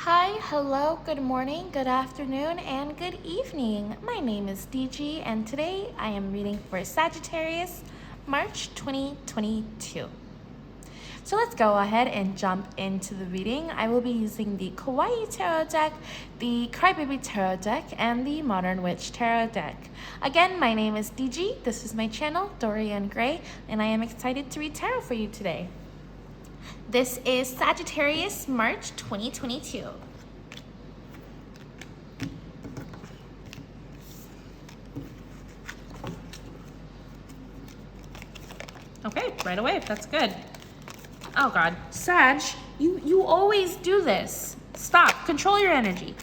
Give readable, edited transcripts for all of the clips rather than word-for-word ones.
Hi, hello, good morning, good afternoon, and good evening. My name is DG, and today I am reading for Sagittarius, March 2022. So let's go ahead and jump into the reading. I will be using the Kawaii Tarot deck, the Crybaby Tarot deck, and the Modern Witch Tarot deck. Again, my name is DG, this is my channel, Dorrianne Gray, and I am excited to read tarot for you today. This is Sagittarius, March 2022. Okay, right away, that's good. Oh God, Sag, you always do this. Stop, control your energy.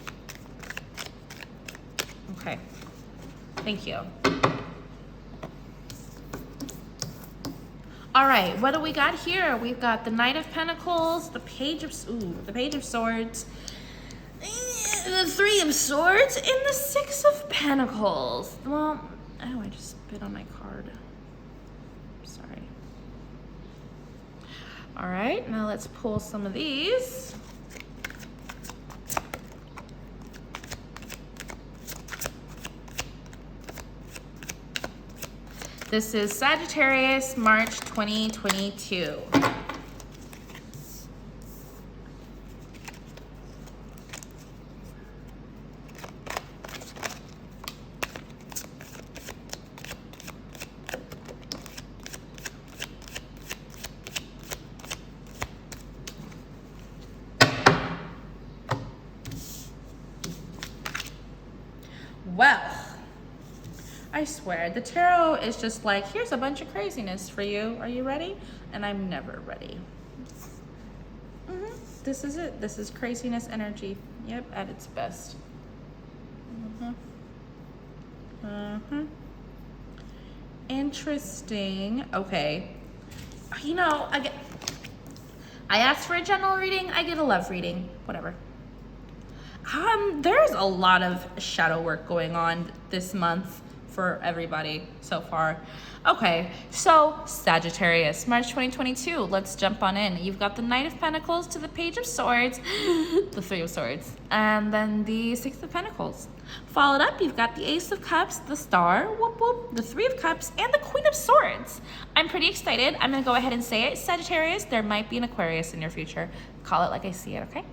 Okay, thank you. All right, what do we got here? We've got the Knight of Pentacles, the Page of Swords, the Three of Swords, and the Six of Pentacles. Well, oh, I just spit on my card. Sorry. All right, now let's pull some of these. This is Sagittarius, March 2022. Well, I swear, the tarot is just like, here's a bunch of craziness for you. Are you ready? And I'm never ready. This is it. This is craziness energy. Yep, at its best. Interesting. Okay. You know, I asked for a general reading. I get a love reading. Whatever. There's a lot of shadow work going on this month for everybody so far. Okay, so Sagittarius, March 2022, let's jump on in. You've got the Knight of Pentacles to the Page of Swords, the Three of Swords, and then the Six of Pentacles. Followed up, you've got the Ace of Cups, the Star, whoop whoop, the Three of Cups, and the Queen of Swords. I'm pretty excited. I'm gonna go ahead and say it. Sagittarius, there might be an Aquarius in your future. Call it like I see it, okay?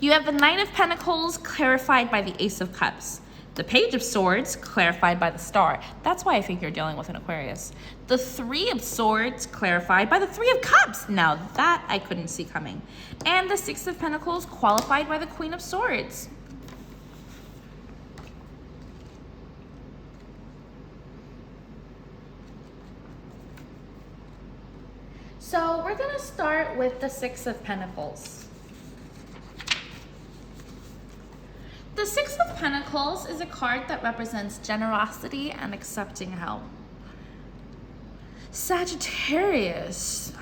You have the Knight of Pentacles clarified by the Ace of Cups. The Page of Swords clarified by the Star. That's why I think you're dealing with an Aquarius. The Three of Swords clarified by the Three of Cups. Now that I couldn't see coming. And the Six of Pentacles qualified by the Queen of Swords. So we're gonna start with the Six of Pentacles. The Six of Pentacles is a card that represents generosity and accepting help. Sagittarius,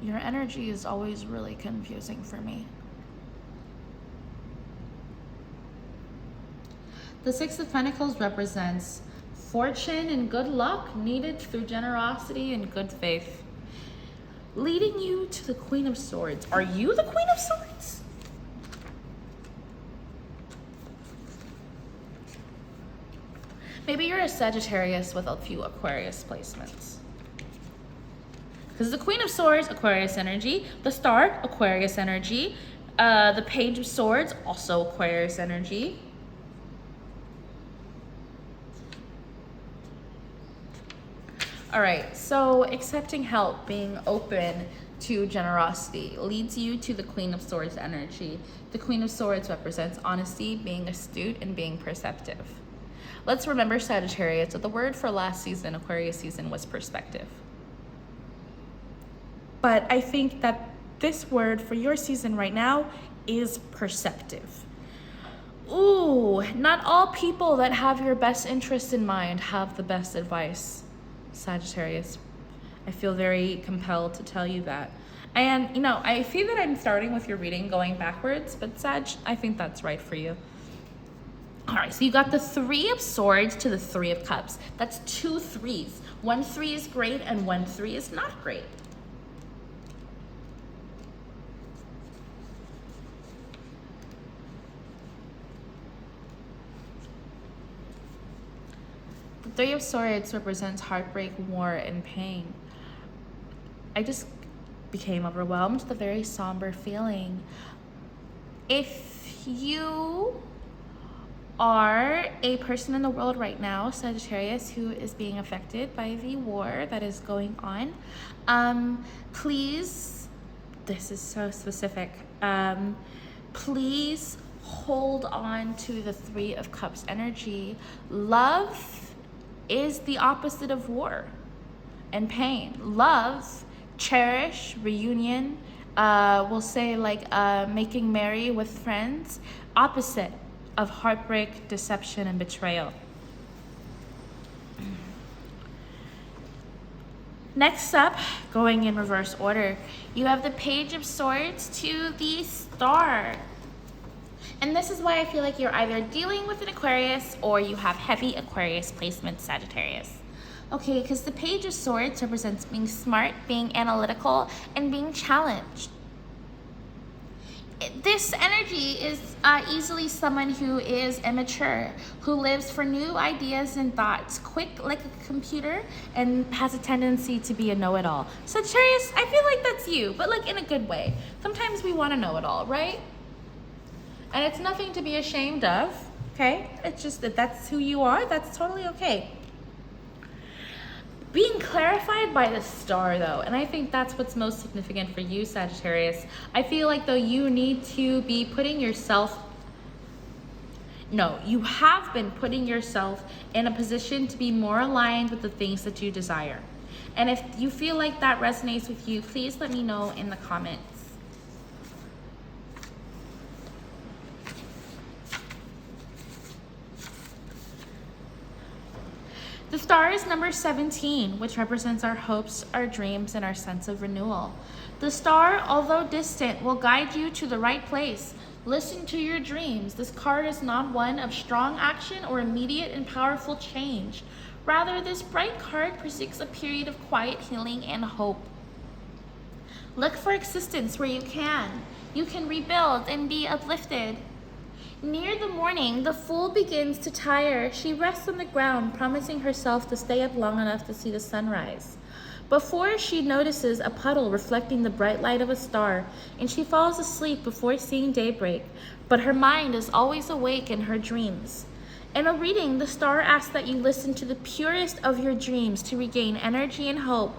your energy is always really confusing for me. The Six of Pentacles represents fortune and good luck needed through generosity and good faith, leading you to the Queen of Swords. Are you the Queen of Swords? Maybe you're a Sagittarius with a few Aquarius placements. Because the Queen of Swords, Aquarius energy. The Star, Aquarius energy. The Page of Swords, also Aquarius energy. All right, so accepting help, being open to generosity leads you to the Queen of Swords energy. The Queen of Swords represents honesty, being astute, and being perceptive. Let's remember, Sagittarius, that the word for last season, Aquarius season, was perspective. But I think that this word for your season right now is perceptive. Ooh, not all people that have your best interest in mind have the best advice, Sagittarius. I feel very compelled to tell you that. And, you know, I feel that I'm starting with your reading going backwards, but Sag, I think that's right for you. All right, so you got the Three of Swords to the Three of Cups. That's two threes. One three is great and one three is not great. Three of Swords represents heartbreak, war, and pain. I just became overwhelmed with a very somber feeling. If you are a person in the world right now, Sagittarius, who is being affected by the war that is going on, please, this is so specific, please hold on to the Three of Cups energy. Love is the opposite of war and pain. Love, cherish, reunion, we'll say like making merry with friends, opposite of heartbreak, deception, and betrayal. Next up, going in reverse order, you have the Page of Swords to the Star. And this is why I feel like you're either dealing with an Aquarius or you have heavy Aquarius placement, Sagittarius. Okay, because the Page of Swords represents being smart, being analytical, and being challenged. This energy is easily someone who is immature, who lives for new ideas and thoughts, quick like a computer, and has a tendency to be a know-it-all. Sagittarius, I feel like that's you, but like in a good way. Sometimes we want to know it all, right? And it's nothing to be ashamed of, okay? It's just that that's who you are. That's totally okay. Being clarified by the Star, though, and I think that's what's most significant for you, Sagittarius. I feel like, though, you need to be putting yourself... No, you have been putting yourself in a position to be more aligned with the things that you desire. And if you feel like that resonates with you, please let me know in the comments. The Star is number 17, which represents our hopes, our dreams, and our sense of renewal. The Star, although distant, will guide you to the right place. Listen to your dreams. This card is not one of strong action or immediate and powerful change. Rather, this bright card predicts a period of quiet healing and hope. Look for existence where you can. You can rebuild and be uplifted. Near the morning, the Fool begins to tire. She rests on the ground, promising herself to stay up long enough to see the sunrise. Before she notices a puddle reflecting the bright light of a star, and she falls asleep before seeing daybreak, but her mind is always awake in her dreams. In a reading, the Star asks that you listen to the purest of your dreams to regain energy and hope.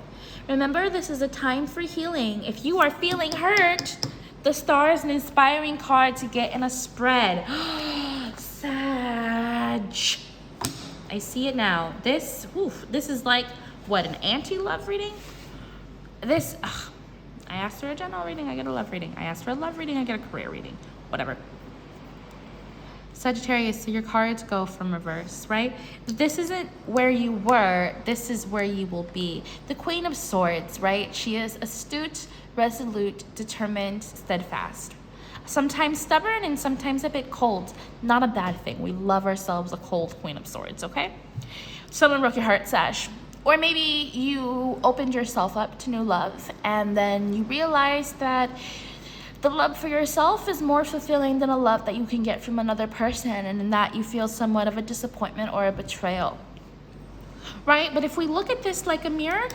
Remember, this is a time for healing. If you are feeling hurt, the Star is an inspiring card to get in a spread. Sag. I see it now. This is like, what, an anti-love reading? I asked for a general reading, I get a love reading. I asked for a love reading, I get a career reading. Whatever. Sagittarius, so your cards go from reverse, right? This isn't where you were, this is where you will be. The Queen of Swords, right? She is astute, resolute, determined, steadfast. Sometimes stubborn and sometimes a bit cold. Not a bad thing. We love ourselves a cold Queen of Swords, okay? Someone broke your heart, Sag. Or maybe you opened yourself up to new love and then you realized that the love for yourself is more fulfilling than a love that you can get from another person, and in that you feel somewhat of a disappointment or a betrayal, right? But if we look at this like a mirror,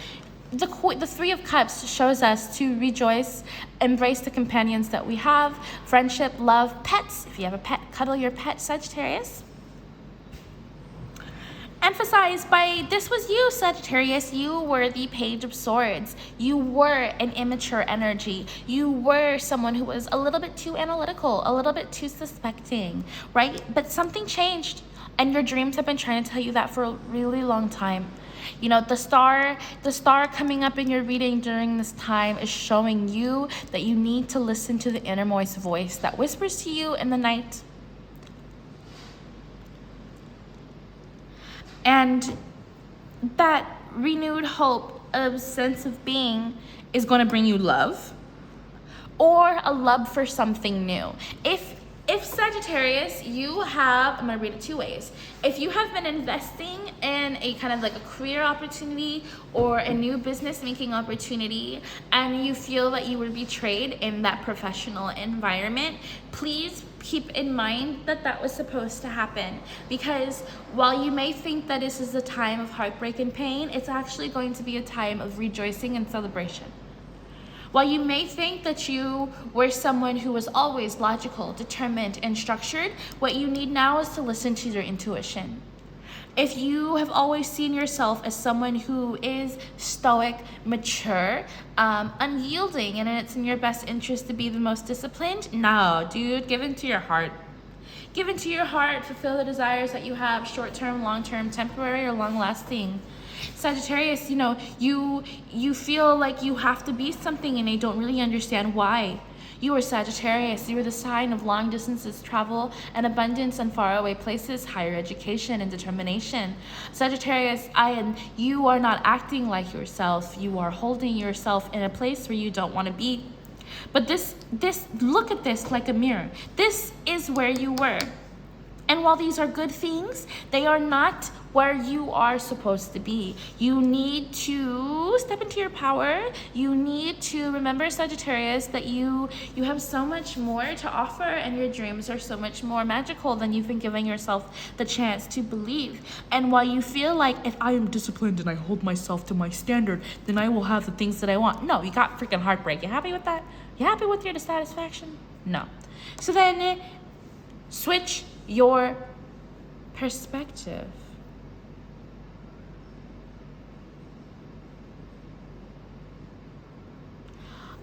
the Three of Cups shows us to rejoice, embrace the companions that we have, friendship, love, pets. If you have a pet, cuddle your pet, Sagittarius. Emphasize by this was you, Sagittarius. You were the Page of Swords. You were an immature energy. You were someone who was a little bit too analytical, a little bit too suspecting, right? But something changed, and your dreams have been trying to tell you that for a really long time. You know, the star coming up in your reading during this time is showing you that you need to listen to the innermost voice that whispers to you in the night. And that renewed hope of sense of being is going to bring you love or a love for something new. If if Sagittarius, you have, I'm gonna read it two ways. If you have been investing in a kind of like a career opportunity or a new business making opportunity, and you feel that you were betrayed in that professional environment, please keep in mind that that was supposed to happen. Because while you may think that this is a time of heartbreak and pain, it's actually going to be a time of rejoicing and celebration. While you may think that you were someone who was always logical, determined, and structured, what you need now is to listen to your intuition. If you have always seen yourself as someone who is stoic, mature, unyielding, and it's in your best interest to be the most disciplined, no, dude, give into your heart. Give into your heart, fulfill the desires that you have, short-term, long-term, temporary, or long-lasting. Sagittarius, you know, you feel like you have to be something and they don't really understand why. You are Sagittarius. You are the sign of long distances, travel, and abundance and faraway places, higher education, and determination. Sagittarius, you are not acting like yourself. You are holding yourself in a place where you don't want to be. But look at this like a mirror. This is where you were. And while these are good things, they are not where you are supposed to be. You need to step into your power. You need to remember, Sagittarius, that you have so much more to offer, and your dreams are so much more magical than you've been giving yourself the chance to believe. And while you feel like, if I am disciplined and I hold myself to my standard, then I will have the things that I want. No, you got freaking heartbreak. You happy with that? You happy with your dissatisfaction? No. So then switch your perspective.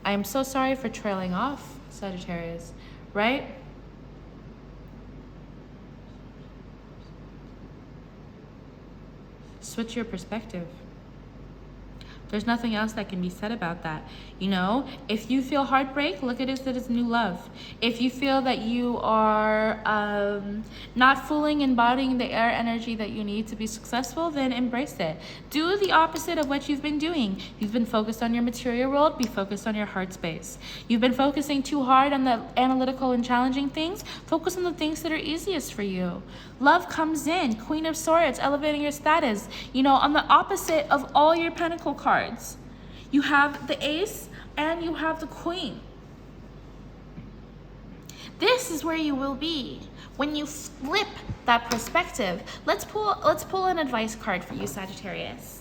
I am so sorry for trailing off, Sagittarius, right? Switch your perspective. There's nothing else that can be said about that. You know, if you feel heartbreak, look at it as new love. If you feel that you are not fully embodying the air energy that you need to be successful, then embrace it. Do the opposite of what you've been doing. You've been focused on your material world, be focused on your heart space. You've been focusing too hard on the analytical and challenging things, focus on the things that are easiest for you. Love comes in, Queen of Swords, elevating your status. You know, on the opposite of all your pentacle cards, you have the Ace and you have the Queen. This is where you will be when you flip that perspective. Let's pull an advice card for you, Sagittarius.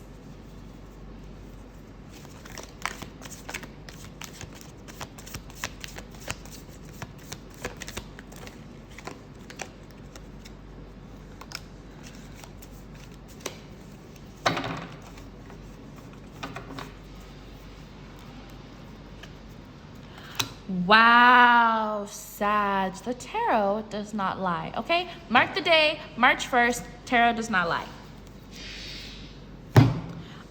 Wow, Sag, the tarot does not lie, okay? Mark the day, March 1st, tarot does not lie.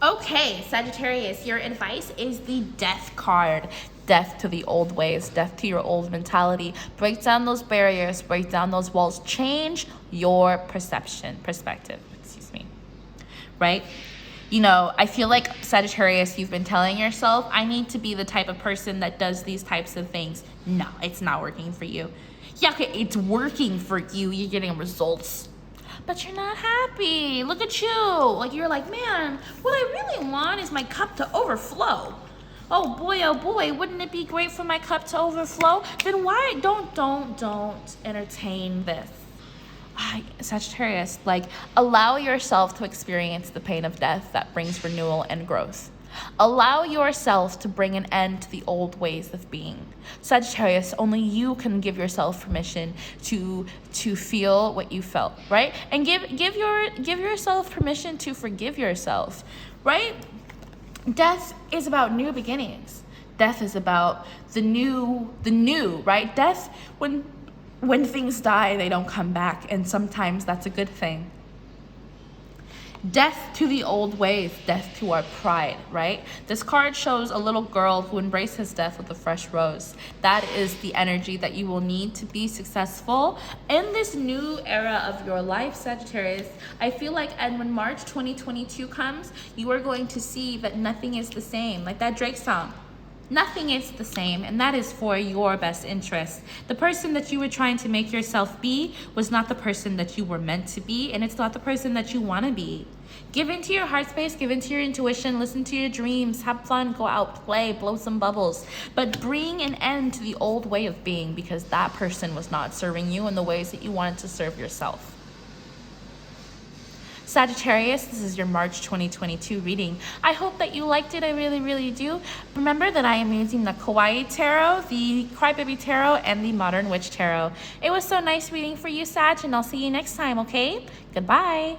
Okay, Sagittarius, your advice is the Death card. Death to the old ways, death to your old mentality. Break down those barriers, break down those walls, change your perspective, right? You know, I feel like, Sagittarius, you've been telling yourself, I need to be the type of person that does these types of things. No, it's not working for you. Yeah, okay, it's working for you. You're getting results. But you're not happy. Look at you. Like, you're like, man, what I really want is my cup to overflow. Oh boy, wouldn't it be great for my cup to overflow? Then why don't entertain this? Sagittarius, like, allow yourself to experience the pain of death that brings renewal and growth. Allow yourself to bring an end to the old ways of being. Sagittarius, only you can give yourself permission to feel what you felt, right? And give yourself permission to forgive yourself, right? Death is about new beginnings. Death is about the new, right? Death, when things die, they don't come back, and sometimes that's a good thing. Death to the old ways, death to our pride, right? This card shows a little girl who embraces death with a fresh rose. That is the energy that you will need to be successful in this new era of your life, Sagittarius. I feel like, and when March 2022 comes, you are going to see that nothing is the same. Like that Drake song. Nothing is the same, and that is for your best interest. The person that you were trying to make yourself be was not the person that you were meant to be, and it's not the person that you want to be. Give into your heart space, give into your intuition, listen to your dreams, have fun, go out, play, blow some bubbles. But bring an end to the old way of being, because that person was not serving you in the ways that you wanted to serve yourself. Sagittarius, this is your March 2022 reading. I hope that you liked it. I really, really do. Remember that I am using the Kawaii Tarot, the Crybaby Tarot, and the Modern Witch Tarot. It was so nice reading for you, Sag, and I'll see you next time, okay? Goodbye.